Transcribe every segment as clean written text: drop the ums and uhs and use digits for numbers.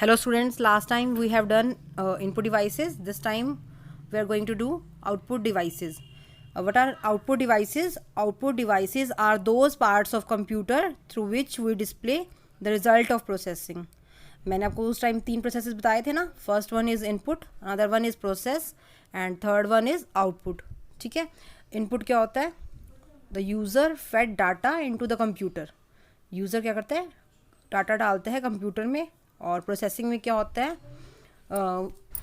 Hello students, last time we have done input devices. This time we are going to do output devices. What are output devices? Output devices are those parts of computer through which we display the result of processing. मैंने आपको उस time 3 processes बताए थे ना. First one is input, another one is process and third one is output. ठीक है. Input क्या होता है? The user fed data into the computer. User क्या करता है? डाटा डालता है कंप्यूटर में. और प्रोसेसिंग में क्या होता है?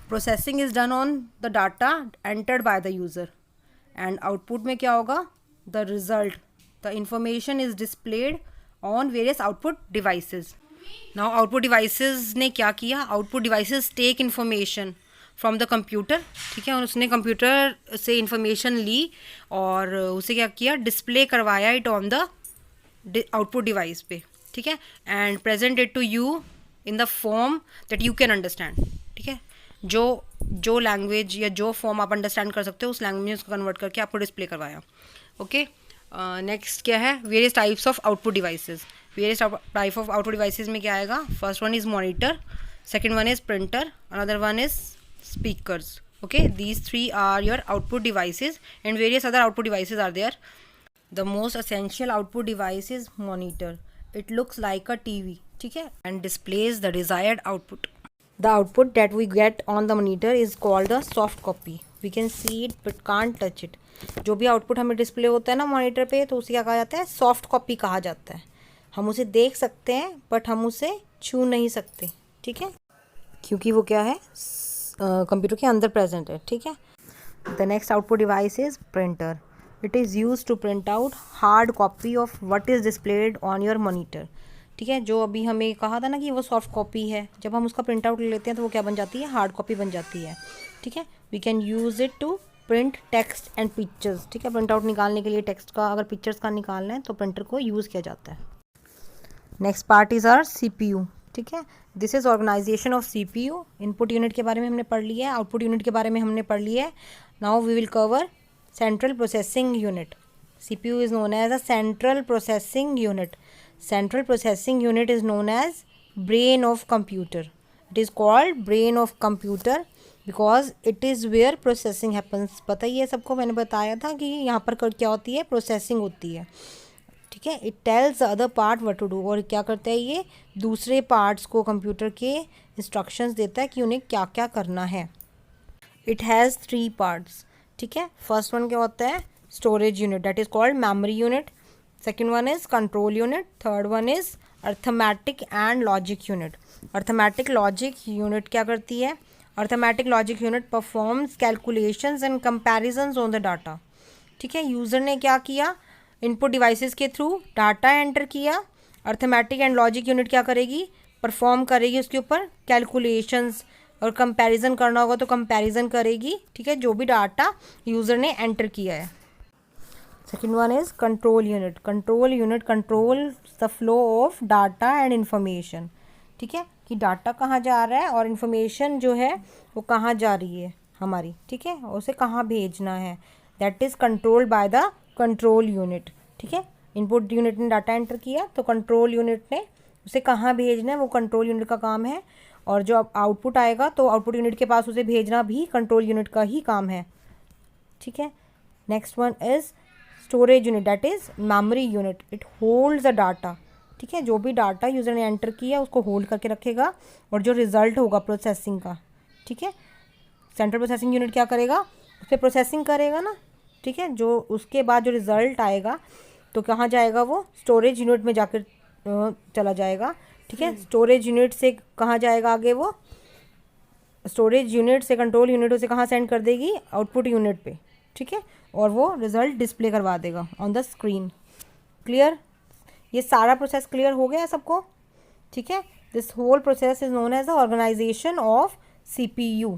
Processing is done on the data entered by the user. And output में क्या होगा? The result, the information is displayed on various output devices. Now output devices ने क्या किया? Output devices take information from the computer. ठीक है. और उसने कंप्यूटर से इंफॉर्मेशन ली और उसे क्या किया? डिस्प्ले करवाया it on the output device पे. ठीक है. And present it to you in the form that you can understand. ठीक है. जो लैंग्वेज या जो फॉर्म आप अंडरस्टैंड कर सकते हो उस लैंग्वेज में उसको कन्वर्ट करके आपको डिस्प्ले करवाया. ओके. नेक्स्ट क्या है? Various types of output devices. Various type of output devices में क्या आएगा? First one is monitor, second one is printer, another one is speakers. Okay, these three are your output devices and various other output devices are there. The most essential output device is monitor. It looks like a TV, ठीक है, and displays the desired output. The output that we get on the monitor is called the soft copy. We can see it but can't touch it. जो भी output हमें display होता है ना monitor पे, तो उसे क्या कहा जाता है? सॉफ्ट कॉपी कहा जाता है. हम उसे देख सकते हैं बट हम उसे छू नहीं सकते. ठीक है, क्योंकि वो क्या है? कंप्यूटर के अंदर प्रेजेंट है. ठीक है. The next output device is printer. It is use to print out hard copy of what is displayed on your monitor. ठीक है. जो अभी हमें कहा था ना कि वो सॉफ्ट कॉपी है, जब हम उसका प्रिंट आउट ले लेते हैं तो वो क्या बन जाती है? हार्ड कॉपी बन जाती है. ठीक है. We can use it to print text and pictures. ठीक है. प्रिंट आउट निकालने के लिए टेक्स्ट का, अगर पिक्चर्स का निकालना है तो प्रिंटर को यूज़ किया जाता है. Next part is our CPU. ठीक है. This is organisation of CPU. Input unit के बारे में हमने पढ़ लिया है, आउटपुट यूनिट के बारे में हमने पढ़ लिया है. Now we will cover central processing unit. CPU is known as a central processing unit. Central processing unit is known as brain of computer. It is called brain of computer because it is where processing happens. पता ही है सबको, मैंने बताया था कि यहाँ पर क्या होती है? प्रोसेसिंग होती है. ठीक है. It tells the other part what to do. और क्या करता है ये? दूसरे पार्ट्स को कंप्यूटर के इंस्ट्रक्शंस देता है कि उन्हें क्या क्या करना है. It has 3 parts. ठीक है. फर्स्ट वन क्या होता है? Storage unit, that is called memory unit. Second one is control unit. Third one is arithmetic and logic unit. Arithmetic logic unit क्या करती है? Arithmetic logic unit performs calculations and comparisons on the data. ठीक है. User ने क्या किया? Input devices के through data enter किया. अर्थमेटिक एंड लॉजिक यूनिट क्या करेगी? परफॉर्म करेगी उसके ऊपर कैलकुलेशंस, और कंपैरिजन करना होगा तो कंपैरिजन करेगी. ठीक है. जो भी डाटा यूज़र ने एंटर किया है. Second one is control unit. Control unit control the flow of data and information. ठीक है. कि डाटा कहाँ जा रहा है और इन्फॉर्मेशन जो है वो कहाँ जा रही है हमारी. ठीक है. और उसे कहाँ भेजना है, that is controlled by the control unit. ठीक है. इनपुट यूनिट ने डाटा एंटर किया तो कंट्रोल यूनिट ने उसे कहाँ भेजना है वो कंट्रोल यूनिट का काम है. और जो आउटपुट आएगा तो आउटपुट यूनिट के पास उसे भेजना भी कंट्रोल यूनिट का ही काम है. ठीक है. Next one is storage unit, that is memory unit. It holds the data. ठीक है. जो भी डाटा यूज़र ने एंटर किया उसको होल्ड करके रखेगा और जो रिजल्ट होगा प्रोसेसिंग का. ठीक है. सेंट्रल प्रोसेसिंग यूनिट क्या करेगा? उस पर प्रोसेसिंग करेगा ना. ठीक है. जो उसके बाद जो रिज़ल्ट आएगा तो कहाँ जाएगा? वो स्टोरेज यूनिट में जाकर चला जाएगा. ठीक है. स्टोरेज यूनिट से कहाँ जाएगा आगे? वो स्टोरेज यूनिट से कंट्रोल यूनिट उसे कहाँ सेंड कर देगी? आउटपुट यूनिट पे. ठीक है. और वो रिज़ल्ट डिस्प्ले करवा देगा ऑन द स्क्रीन. क्लियर? ये सारा प्रोसेस क्लियर हो गया सबको? ठीक है. This whole process is known as the organisation of CPU.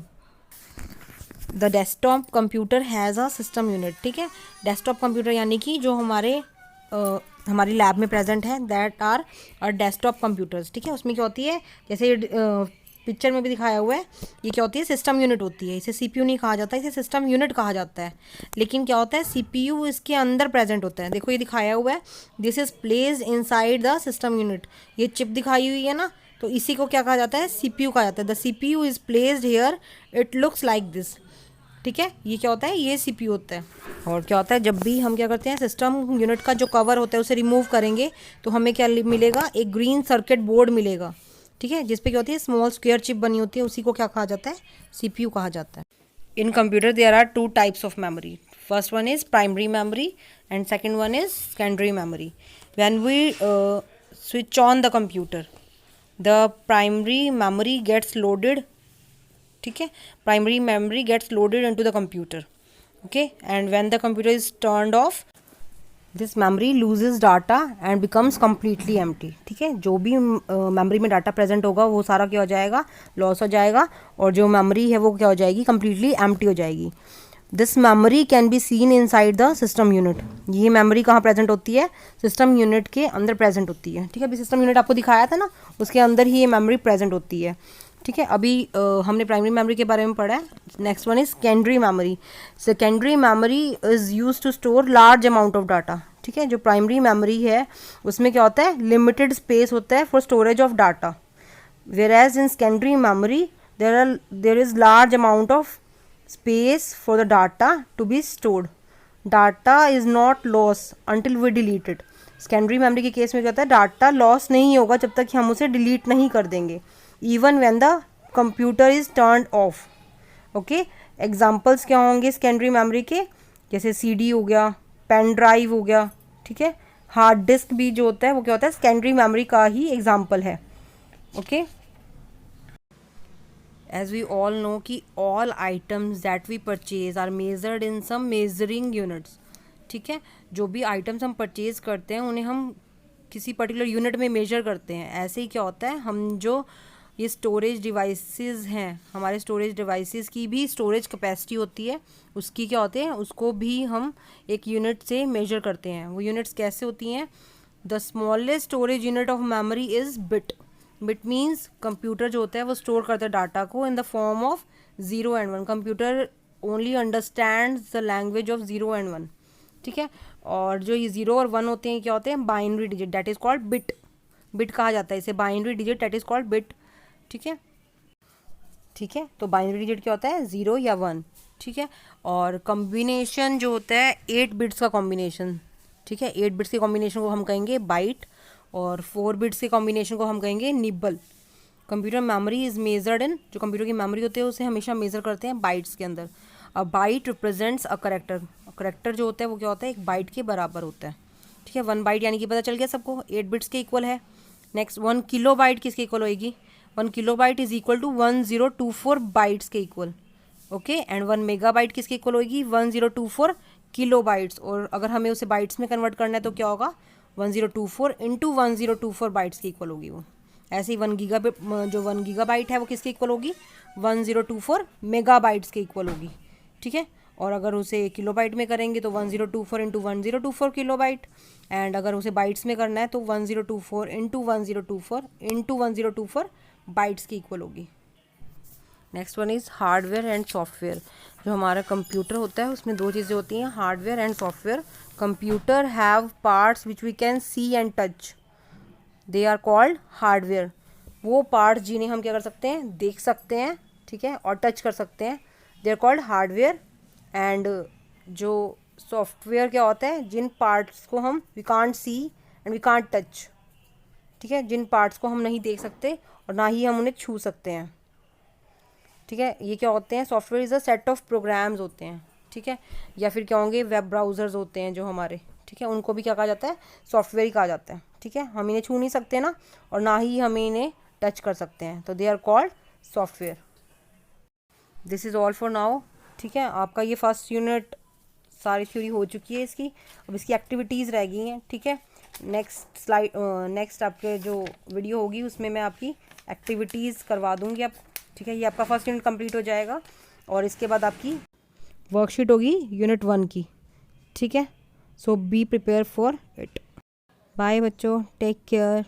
The desktop computer has a system unit. ठीक है. डेस्कटॉप कंप्यूटर यानी कि जो हमारी लैब में प्रेजेंट है, दैट आर डेस्कटॉप कंप्यूटर्स. ठीक है. उसमें क्या होती है? जैसे पिक्चर में भी दिखाया हुआ है, ये क्या होती है? सिस्टम यूनिट होती है. इसे CPU नहीं कहा जाता, इसे सिस्टम यूनिट कहा जाता है. लेकिन क्या होता है? CPU इसके अंदर प्रेजेंट होता है. देखो ये दिखाया हुआ है, this is placed inside the system unit. ये चिप दिखाई हुई है ना, तो इसी को क्या कहा जाता है, सीपीयू कहा जाता है। The CPU is placed here, it looks like this. ठीक है, ये क्या होता है, ये सीपीयू होता है। और क्या होता है, जब भी हम क्या करते हैं, सिस्टम यूनिट का जो कवर होता है उसे रिमूव करेंगे तो हमें क्या मिलेगा, एक ग्रीन सर्किट बोर्ड मिलेगा। ठीक है, जिसपे क्या होती है, स्मॉल स्क्वायर चिप बनी होती है, उसी को क्या कहा जाता है, सीपीयू कहा जाता है। In computer there are two types of memory. First one is primary memory and second one is secondary memory. When we switch on the computer, the primary memory gets loaded. ठीक है, primary memory gets loaded into the computer. Okay, and when the computer is turned off, this memory loses data and becomes completely empty. ठीक है, जो भी memory में data present होगा वो सारा क्या हो जाएगा, लॉस हो जाएगा, और जो मेमोरी है वो क्या हो जाएगी, कम्प्लीटली एम्प्टी हो जाएगी। This memory can be seen inside the system unit. ये मेमोरी कहाँ प्रेजेंट होती है, सिस्टम यूनिट के अंदर प्रेजेंट होती है। ठीक है, अभी सिस्टम यूनिट आपको दिखाया था ना, उसके अंदर ही ये मेमोरी प्रेजेंट होती है। ठीक है, अभी हमने प्राइमरी मेमोरी के बारे में पढ़ा है। Next one is secondary memory. Secondary memory is use to store large amount of data. ठीक है, जो प्राइमरी मेमोरी है उसमें क्या होता है, लिमिटेड स्पेस होता है for storage of data, whereas in secondary memory there is large amount of space for the data to be stored. Data is not loss until we delete it. Secondary memory के case में क्या होता है, data loss नहीं होगा जब तक कि हम उसे डिलीट नहीं कर देंगे, even when the computer is turned of. Okay, examples क्या होंगे सेकेंडरी मेमोरी के, जैसे सीडी हो गया, पेन ड्राइव हो गया। ठीक है, हार्ड डिस्क भी जो होता है वो क्या होता है, सेकेंडरी मेमोरी का ही एग्जाम्पल है। Okay, as we all know कि all items that we purchase are measured in some measuring units. ठीक है, जो भी आइटम्स हम परचेज करते हैं उन्हें हम किसी पर्टिकुलर यूनिट में मेजर करते हैं। ऐसे ही क्या होता है, हम जो ये स्टोरेज डिवाइसेस हैं, हमारे स्टोरेज डिवाइसेस की भी स्टोरेज कैपेसिटी होती है, उसकी क्या होते हैं, उसको भी हम एक यूनिट से मेजर करते हैं। वो यूनिट्स कैसे होती हैं, the smallest storage unit of memory is bit. Bit means computer जो होता है वो स्टोर करता है डाटा को इन the form of 0 and 1। Computer only understands the language of 0 and 1। ठीक है, और जो ये 0 और 1 होते हैं क्या होते हैं, binary digit, that is called bit. Bit कहा जाता है इसे, binary digit that is called bit. ठीक है, ठीक है, तो बाइनरी डिजिट क्या होता है, 0 या 1। ठीक है, और कॉम्बिनेशन जो होता है 8 बिट्स का कॉम्बिनेशन। ठीक है, 8 बिट्स के कॉम्बिनेशन को हम कहेंगे बाइट, और 4 बिट्स के कॉम्बिनेशन को हम कहेंगे nibble. Computer memory is measured in, जो कंप्यूटर की मेमोरी होती है उसे हमेशा मेजर करते हैं बाइट्स के अंदर। A byte represents a character. Character जो होता है वो क्या होता है, एक बाइट के बराबर होता है। ठीक है, 1 बाइट यानी कि पता चल गया सबको, 8 बिट्स के इक्वल है। नेक्स्ट 1 किलो बाइट किसके इक्वल होएगी, 1 kilobyte is equal to 1024 bytes के equal. Okay, and 1 megabyte किसके इक्वल होगी, 1024 किलो बाइट्स। और अगर हमें उसे बाइट्स में कन्वर्ट करना है तो क्या होगा, 1024 इंटू 1024 बाइट्स के इक्वल होगी वो। ऐसे ही 1 गीगा बाइट है वो किसके इक्वल होगी, 1024 मेगा बाइट्स के इक्वल होगी। ठीक है, और अगर उसे किलो बाइट में करेंगे तो 1024 इंटू 1024 किलो बाइट, एंड अगर उसे बाइट्स में करना है तो 1024 इंटू 1024 इंटू 1024 बाइट्स की इक्वल होगी। Next one is hardware and software. जो हमारा कंप्यूटर होता है उसमें 2 चीज़ें होती हैं, hardware and software. Computer have parts which we can see and touch, they are called hardware. वो पार्ट्स जिन्हें हम क्या कर सकते हैं, देख सकते हैं, ठीक है, और टच कर सकते हैं, they are called hardware. And जो सॉफ्टवेयर क्या होता है, जिन पार्ट्स को हम we can't see and we can't touch. ठीक है, जिन पार्ट्स को हम नहीं देख सकते और ना ही हम उन्हें छू सकते हैं। ठीक है, ये क्या होते हैं, software is a set of programs होते हैं। ठीक है, या फिर क्या होंगे, वेब ब्राउज़र्स होते हैं जो हमारे, ठीक है, उनको भी क्या कहा जाता है, सॉफ्टवेयर ही कहा जाता है। ठीक है, हम इन्हें छू नहीं सकते ना, और ना ही हम इन्हें टच कर सकते हैं, तो they are called software. This is all for now. ठीक है, आपका ये फर्स्ट यूनिट सारी थ्योरी हो चुकी है इसकी, अब इसकी एक्टिविटीज़ रह गई हैं। ठीक है, नेक्स्ट आपके जो वीडियो होगी उसमें मैं आपकी एक्टिविटीज़ करवा दूँगी आप। ठीक है, ये आपका फर्स्ट यूनिट कंप्लीट हो जाएगा, और इसके बाद आपकी वर्कशीट होगी यूनिट 1 की। ठीक है, so be prepare for it. Bye बच्चों, टेक केयर।